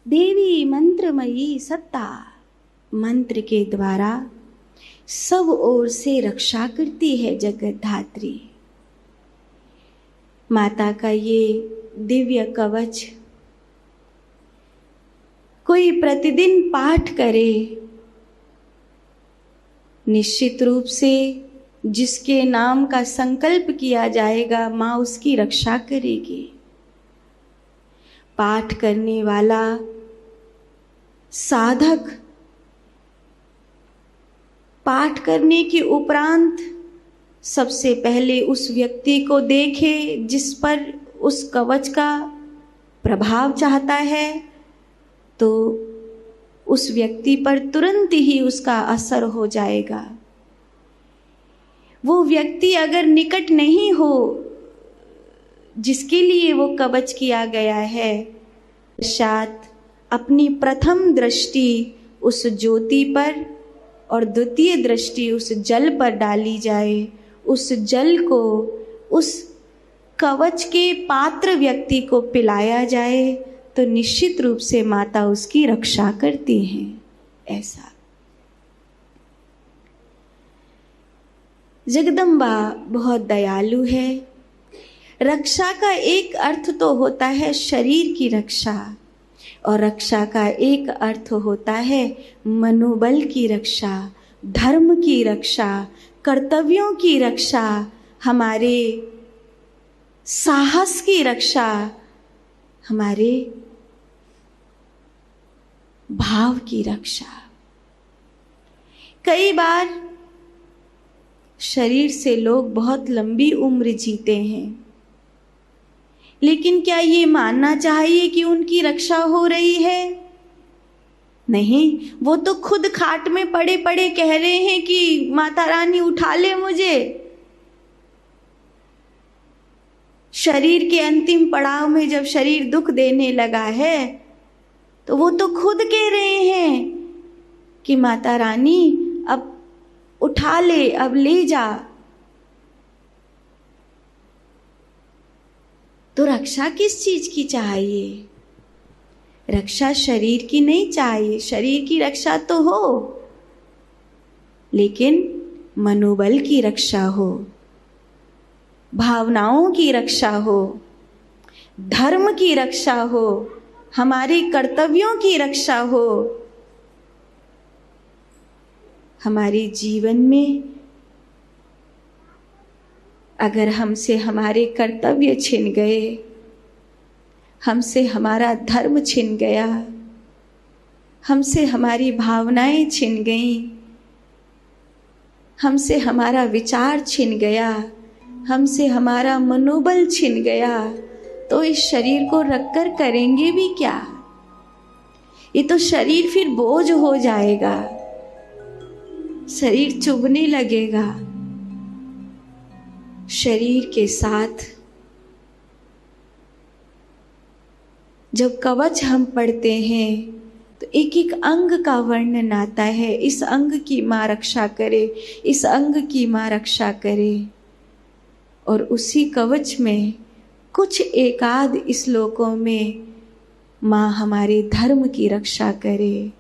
देवी मंत्रमयी सत्ता, मंत्र के द्वारा सब ओर से रक्षा करती है जगत धात्री। माता का ये दिव्य कवच कोई प्रतिदिन पाठ करे, निश्चित रूप से जिसके नाम का संकल्प किया जाएगा माँ उसकी रक्षा करेगी। पाठ करने वाला साधक पाठ करने के उपरांत सबसे पहले उस व्यक्ति को देखे जिस पर उस कवच का प्रभाव चाहता है, तो उस व्यक्ति पर तुरंत ही उसका असर हो जाएगा। वो व्यक्ति अगर निकट नहीं हो जिसके लिए वो कवच किया गया है, पश्चात अपनी प्रथम दृष्टि उस ज्योति पर और द्वितीय दृष्टि उस जल पर डाली जाए, उस जल को उस कवच के पात्र व्यक्ति को पिलाया जाए, तो निश्चित रूप से माता उसकी रक्षा करती हैं। ऐसा जगदम्बा बहुत दयालु है। रक्षा का एक अर्थ तो होता है शरीर की रक्षा, और रक्षा का एक अर्थ होता है मनोबल की रक्षा, धर्म की रक्षा, कर्तव्यों की रक्षा, हमारे साहस की रक्षा, हमारे भाव की रक्षा। कई बार शरीर से लोग बहुत लंबी उम्र जीते हैं, लेकिन क्या ये मानना चाहिए कि उनकी रक्षा हो रही है? नहीं, वो तो खुद खाट में पड़े पड़े कह रहे हैं कि माता रानी उठा ले मुझे। शरीर के अंतिम पड़ाव में जब शरीर दुख देने लगा है, तो वो तो खुद कह रहे हैं कि माता रानी अब उठा ले, अब ले जा। तो रक्षा किस चीज की चाहिए? रक्षा शरीर की नहीं चाहिए, शरीर की रक्षा तो हो, लेकिन मनोबल की रक्षा हो, भावनाओं की रक्षा हो, धर्म की रक्षा हो, हमारे कर्तव्यों की रक्षा हो। हमारे जीवन में अगर हमसे हमारे कर्तव्य छिन गए, हमसे हमारा धर्म छिन गया, हमसे हमारी भावनाएं छिन गईं, हमसे हमारा विचार छिन गया, हमसे हमारा मनोबल छिन गया, तो इस शरीर को रखकर करेंगे भी क्या? ये तो शरीर फिर बोझ हो जाएगा, शरीर चुभने लगेगा। शरीर के साथ जब कवच हम पढ़ते हैं तो एक एक अंग का वर्णन आता है। इस अंग की माँ रक्षा करे, इस अंग की माँ रक्षा करे, और उसी कवच में कुछ एकाध श्लोकों में माँ हमारे धर्म की रक्षा करे,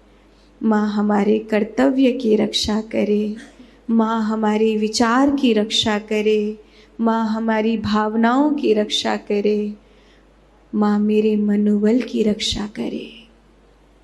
माँ हमारे कर्तव्य की रक्षा करे, माँ हमारे विचार की रक्षा करे, माँ हमारी भावनाओं की रक्षा करे, माँ मेरे मनोबल की रक्षा करे।